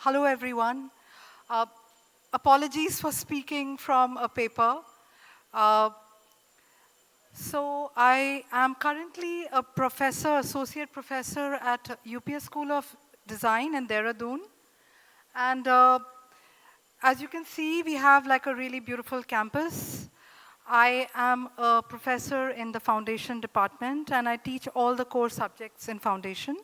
Hello, everyone. Uh, Apologies for speaking from a paper. Uh, so I am currently a professor, associate professor at UPES School of Design in Dehradun. And as you can see, we have like a really beautiful campus. I am a professor in the foundation department, and I teach all the core subjects in foundation.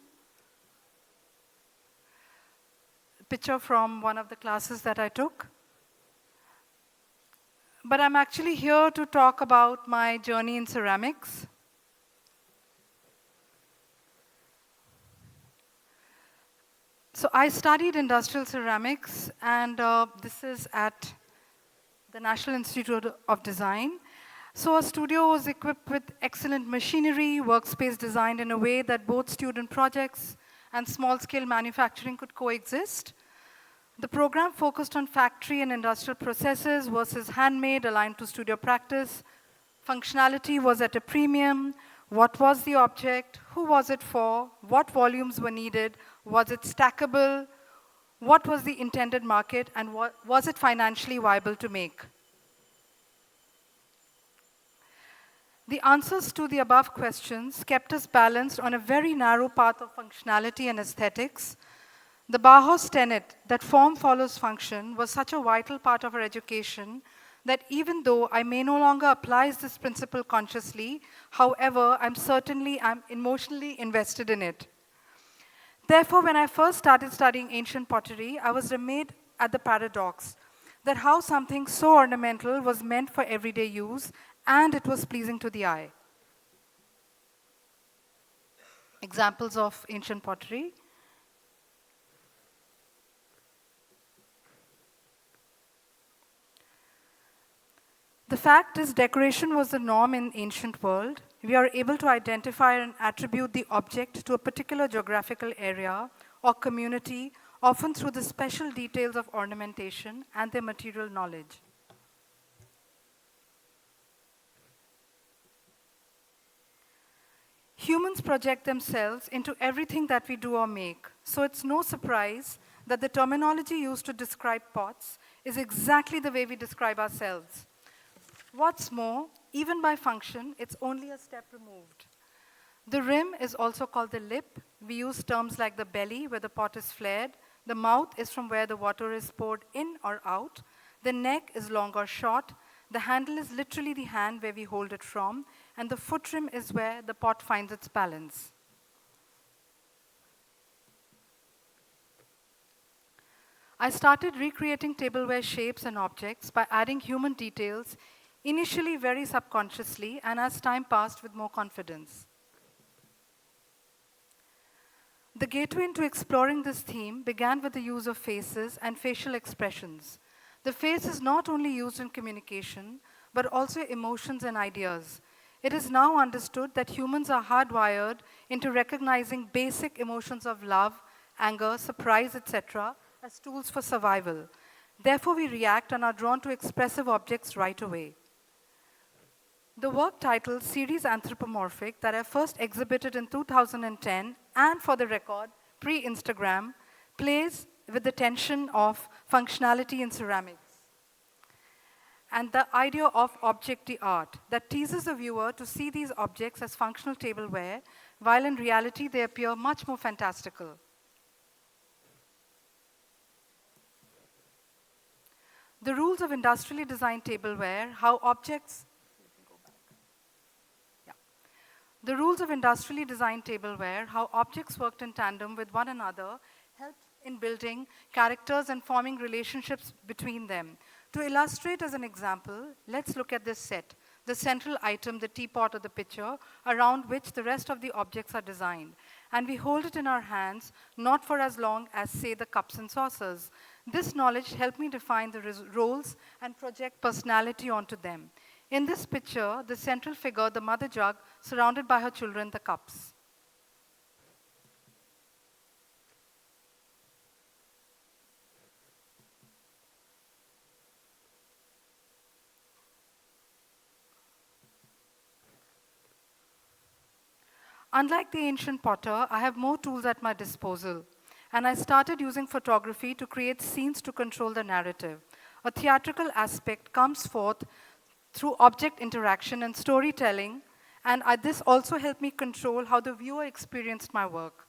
Picture from one of the classes that I took. But I'm actually here to talk about my journey in ceramics. So I studied industrial ceramics, and this is at the National Institute of Design. So our studio was equipped with excellent machinery, workspace designed in a way that both student projects and small-scale manufacturing could coexist. The program focused on factory and industrial processes versus handmade, aligned to studio practice. Functionality was at a premium. What was the object? Who was it for? What volumes were needed? Was it stackable? What was the intended market? And was it financially viable to make? The answers to the above questions kept us balanced on a very narrow path of functionality and aesthetics. The Bauhaus tenet that form follows function was such a vital part of our education that even though I may no longer apply this principle consciously, however, I'm emotionally invested in it. Therefore, when I first started studying ancient pottery, I was amazed at the paradox that how something so ornamental was meant for everyday use and it was pleasing to the eye. Examples of ancient pottery. The fact is, decoration was the norm in ancient world. We are able to identify and attribute the object to a particular geographical area or community, often through the special details of ornamentation and their material knowledge. Humans project themselves into everything that we do or make, so it's no surprise that the terminology used to describe pots is exactly the way we describe ourselves. What's more, even by function, it's only a step removed. The rim is also called the lip. We use terms like the belly, where the pot is flared. The mouth is from where the water is poured in or out. The neck is long or short. The handle is literally the hand where we hold it from. And the foot rim is where the pot finds its balance. I started recreating tableware shapes and objects by adding human details, initially very subconsciously, and as time passed with more confidence. The gateway into exploring this theme began with the use of faces and facial expressions. The face is not only used in communication, but also emotions and ideas. It is now understood that humans are hardwired into recognizing basic emotions of love, anger, surprise, etc., as tools for survival. Therefore, we react and are drawn to expressive objects right away. The work titled Series Anthropomorphic that I first exhibited in 2010, and for the record, pre-Instagram, plays with the tension of functionality in ceramics and the idea of objecty art that teases the viewer to see these objects as functional tableware, while in reality they appear much more fantastical. The rules of industrially designed tableware, how objects The rules of industrially designed tableware, how objects worked in tandem with one another, helped in building characters and forming relationships between them. To illustrate as an example, let's look at this set, the central item, the teapot or the pitcher, around which the rest of the objects are designed. And we hold it in our hands, not for as long as, say, the cups and saucers. This knowledge helped me define the roles and project personality onto them. In this picture, the central figure, the mother jug, surrounded by her children, the cups. Unlike the ancient potter, I have more tools at my disposal. and I started using photography to create scenes to control the narrative. A theatrical aspect comes forth through object interaction and storytelling, and this also helped me control how the viewer experienced my work.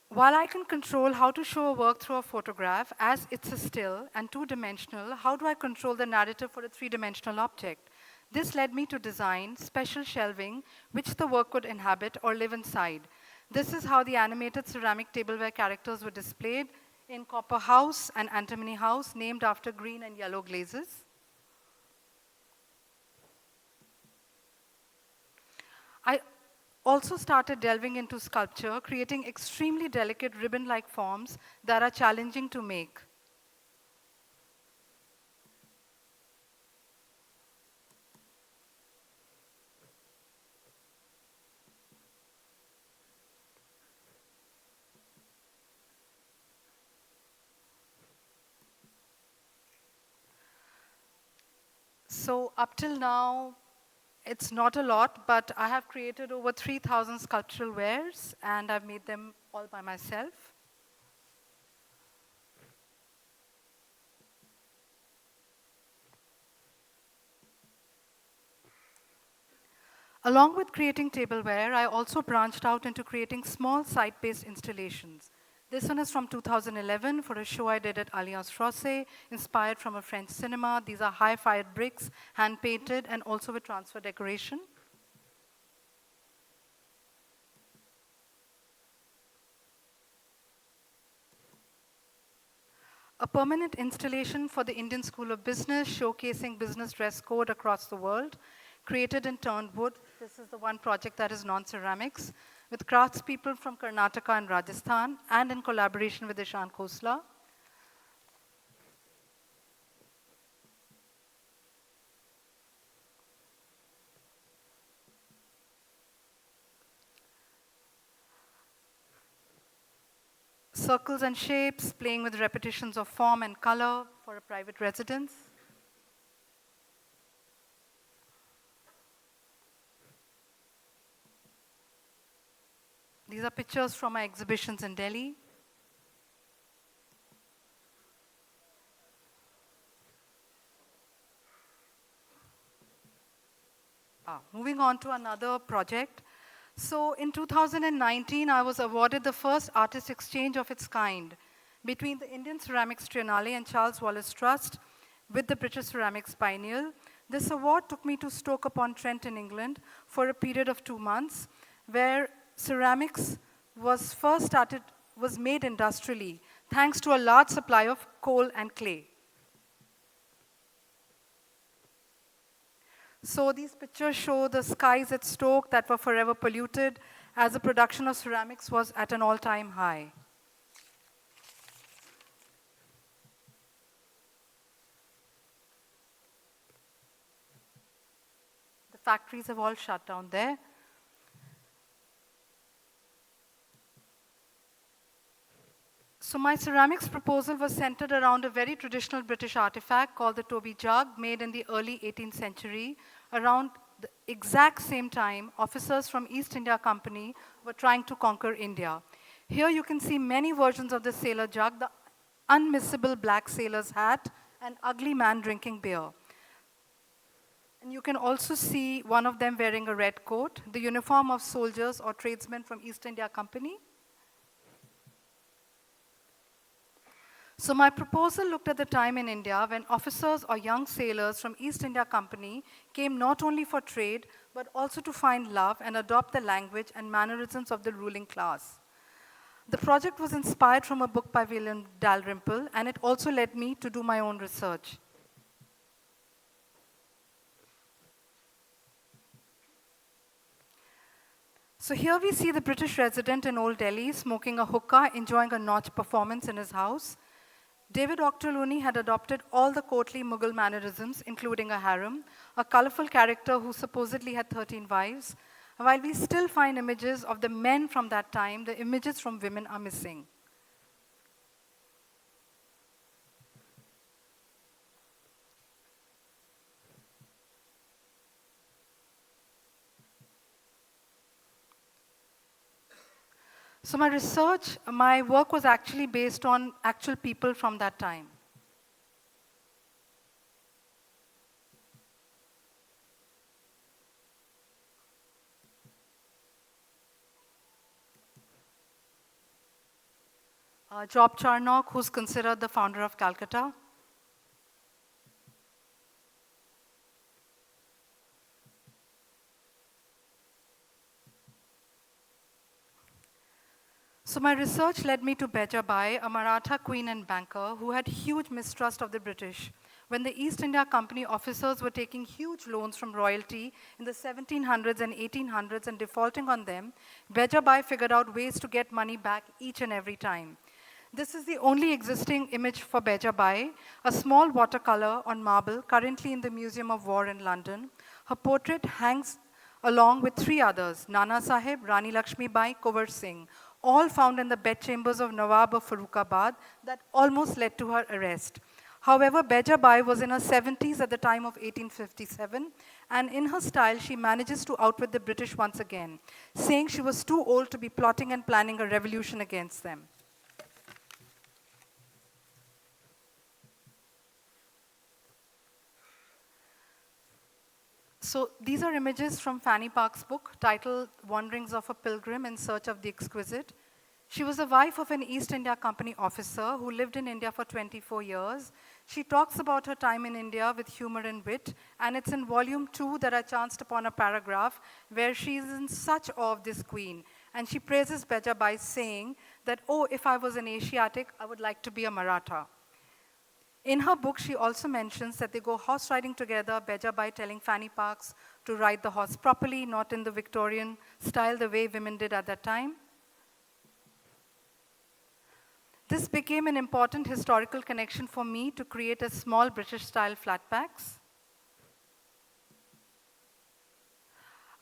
While I can control how to show a work through a photograph, as it's a still and two-dimensional, how do I control the narrative for a three-dimensional object? This led me to design special shelving which the work could inhabit or live inside. This is how the animated ceramic tableware characters were displayed in Copper House and Antimony House, named after green and yellow glazes. I also started delving into sculpture, creating extremely delicate ribbon-like forms that are challenging to make. So up till now, it's not a lot, but I have created over 3,000 sculptural wares, and I've made them all by myself. Along with creating tableware, I also branched out into creating small site-based installations. This one is from 2011 for a show I did at Alliance Française, inspired from a French cinema. These are high-fired bricks, hand-painted, and also with transfer decoration. A permanent installation for the Indian School of Business, showcasing business dress code across the world, created in turned wood. This is the one project that is non-ceramics, with craftspeople from Karnataka and Rajasthan, and in collaboration with Ishan Khosla. Circles and shapes, playing with repetitions of form and color for a private residence. These are pictures from my exhibitions in Delhi. Moving on to another project. So in 2019, I was awarded the first artist exchange of its kind between the Indian Ceramics Triennale and Charles Wallace Trust with the British Ceramics Biennial. This award took me to Stoke-upon-Trent in England for a period of 2 months, where ceramics was made industrially, thanks to a large supply of coal and clay. So these pictures show the skies at Stoke that were forever polluted, as the production of ceramics was at an all-time high. The factories have all shut down there. So my ceramics proposal was centered around a very traditional British artifact called the Toby jug, made in the early 18th century. Around the exact same time, officers from East India Company were trying to conquer India. Here you can see many versions of the sailor jug, the unmissable black sailor's hat, an ugly man drinking beer. And you can also see one of them wearing a red coat, the uniform of soldiers or tradesmen from East India Company. So my proposal looked at the time in India when officers or young sailors from East India Company came not only for trade, but also to find love and adopt the language and mannerisms of the ruling class. The project was inspired from a book by William Dalrymple, and it also led me to do my own research. So here we see the British resident in Old Delhi smoking a hookah, enjoying a nautch performance in his house. David Ochterlony had adopted all the courtly Mughal mannerisms, including a harem, a colorful character who supposedly had 13 wives. While we still find images of the men from that time, the images from women are missing. So my research, my work was actually based on actual people from that time. Job Charnock, who's considered the founder of Calcutta. So my research led me to Bejabai, a Maratha queen and banker who had huge mistrust of the British. When the East India Company officers were taking huge loans from royalty in the 1700s and 1800s and defaulting on them, Bejabai figured out ways to get money back each and every time. This is the only existing image for Bejabai, a small watercolor on marble currently in the Museum of War in London. Her portrait hangs along with three others, Nana Sahib, Rani Lakshmi Bai, Kunwar Singh, all found in the bedchambers of Nawab of Farrukhabad that almost led to her arrest. However, Bejabai was in her 70s at the time of 1857, and in her style, she manages to outwit the British once again, saying she was too old to be plotting and planning a revolution against them. So these are images from Fanny Park's book titled Wanderings of a Pilgrim in Search of the Exquisite. She was the wife of an East India Company officer who lived in India for 24 years. She talks about her time in India with humor and wit, and it's in volume 2 that I chanced upon a paragraph where she is in such awe of this queen. And she praises Bejabai saying that, oh, if I was an Asiatic, I would like to be a Maratha. In her book, she also mentions that they go horse riding together, Bejabai telling Fanny Parks to ride the horse properly, not in the Victorian style, the way women did at that time. This became an important historical connection for me to create a small British-style flat packs.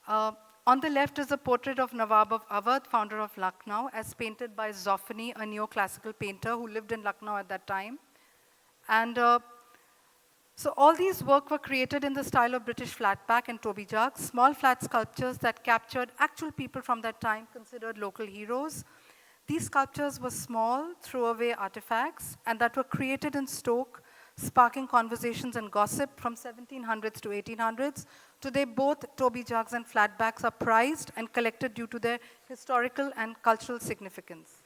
On the left is a portrait of Nawab of Awadh, founder of Lucknow, as painted by Zoffany, a neoclassical painter who lived in Lucknow at that time. And so all these work were created in the style of British flat pack and Toby Jug, small flat sculptures that captured actual people from that time, considered local heroes. These sculptures were small, throwaway artifacts, and that were created in Stoke, sparking conversations and gossip from 1700s to 1800s. Today, both Toby Jugs and flatbacks are prized and collected due to their historical and cultural significance.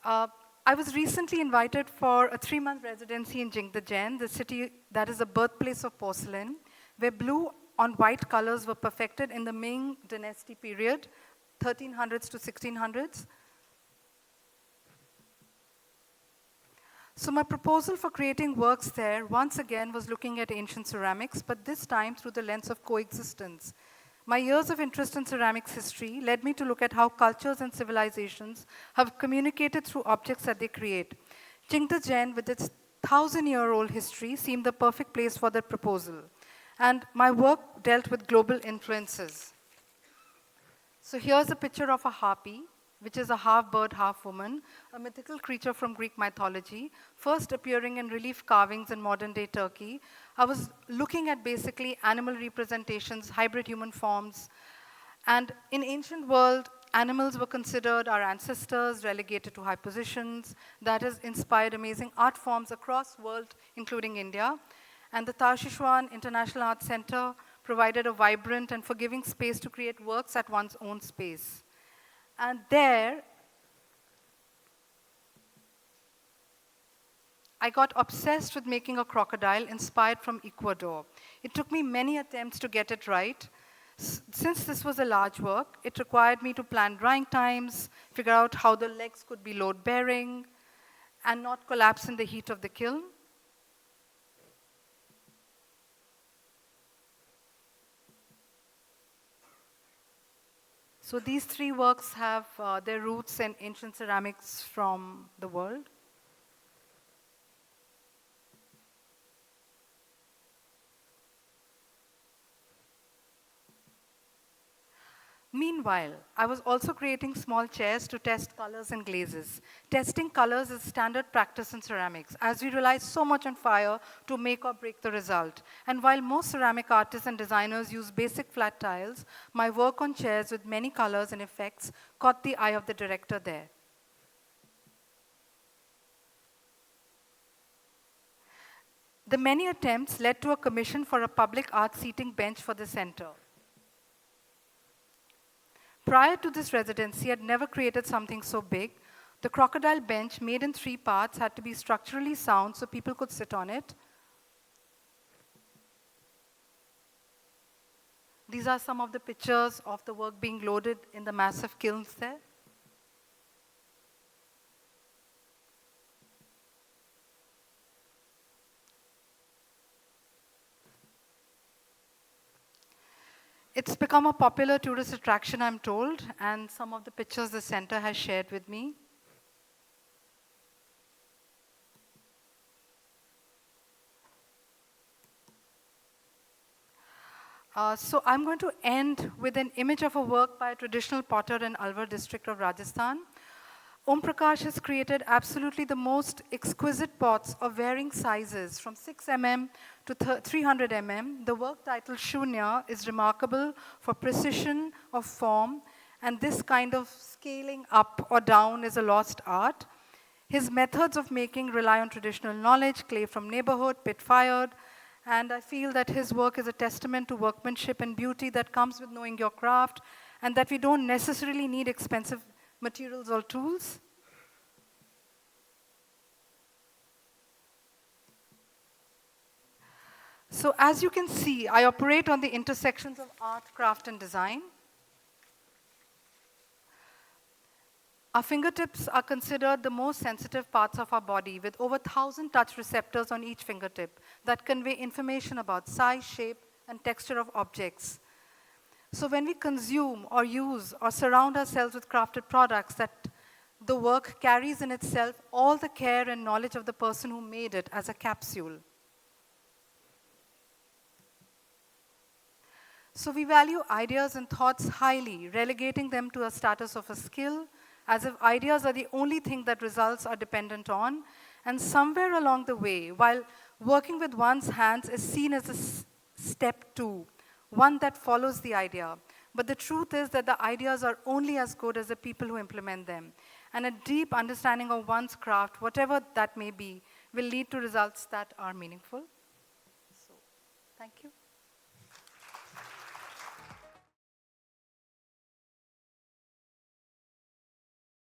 I was recently invited for a 3-month residency in Jingdezhen, the city that is the birthplace of porcelain, where blue on white colors were perfected in the Ming dynasty period, 1300s to 1600s. So my proposal for creating works there, once again, was looking at ancient ceramics, but this time through the lens of coexistence. My years of interest in ceramics history led me to look at how cultures and civilizations have communicated through objects that they create. Jingdezhen, with its 1,000-year-old history, seemed the perfect place for that proposal. And my work dealt with global influences. So here's a picture of a harpy, which is a half-bird, half-woman, a mythical creature from Greek mythology, first appearing in relief carvings in modern-day Turkey. I was looking at basically animal representations, hybrid human forms. And in ancient world, animals were considered our ancestors, relegated to high positions. That has inspired amazing art forms across the world, including India. And the Tarshishuan International Arts Center provided a vibrant and forgiving space to create works at one's own space. And there, I got obsessed with making a crocodile inspired from Ecuador. It took me many attempts to get it right. Since this was a large work, it required me to plan drying times, figure out how the legs could be load-bearing, and not collapse in the heat of the kiln. So these three works have their roots in ancient ceramics from the world. Meanwhile, I was also creating small chairs to test colors and glazes. Testing colors is standard practice in ceramics, as we rely so much on fire to make or break the result. And while most ceramic artists and designers use basic flat tiles, my work on chairs with many colors and effects caught the eye of the director there. The many attempts led to a commission for a public art seating bench for the center. Prior to this residency, I had never created something so big. The crocodile bench, made in 3 parts, had to be structurally sound so people could sit on it. These are some of the pictures of the work being loaded in the massive kilns there. It's become a popular tourist attraction, I'm told, and some of the pictures the center has shared with me. So I'm going to end with an image of a work by a traditional potter in Alwar district of Rajasthan. Om Prakash has created absolutely the most exquisite pots of varying sizes, from 6 mm to 300 mm. The work titled Shunya is remarkable for precision of form, and this kind of scaling up or down is a lost art. His methods of making rely on traditional knowledge, clay from neighborhood, pit-fired, and I feel that his work is a testament to workmanship and beauty that comes with knowing your craft, and that we don't necessarily need expensive materials or tools. So as you can see, I operate on the intersections of art, craft, and design. Our fingertips are considered the most sensitive parts of our body, with over 1,000 touch receptors on each fingertip that convey information about size, shape, and texture of objects. So when we consume or use or surround ourselves with crafted products, that the work carries in itself all the care and knowledge of the person who made it as a capsule. So we value ideas and thoughts highly, relegating them to a status of a skill, as if ideas are the only thing that results are dependent on. And somewhere along the way, while working with one's hands is seen as a step 2, one that follows the idea. But the truth is that the ideas are only as good as the people who implement them. And a deep understanding of one's craft, whatever that may be, will lead to results that are meaningful. So, thank you.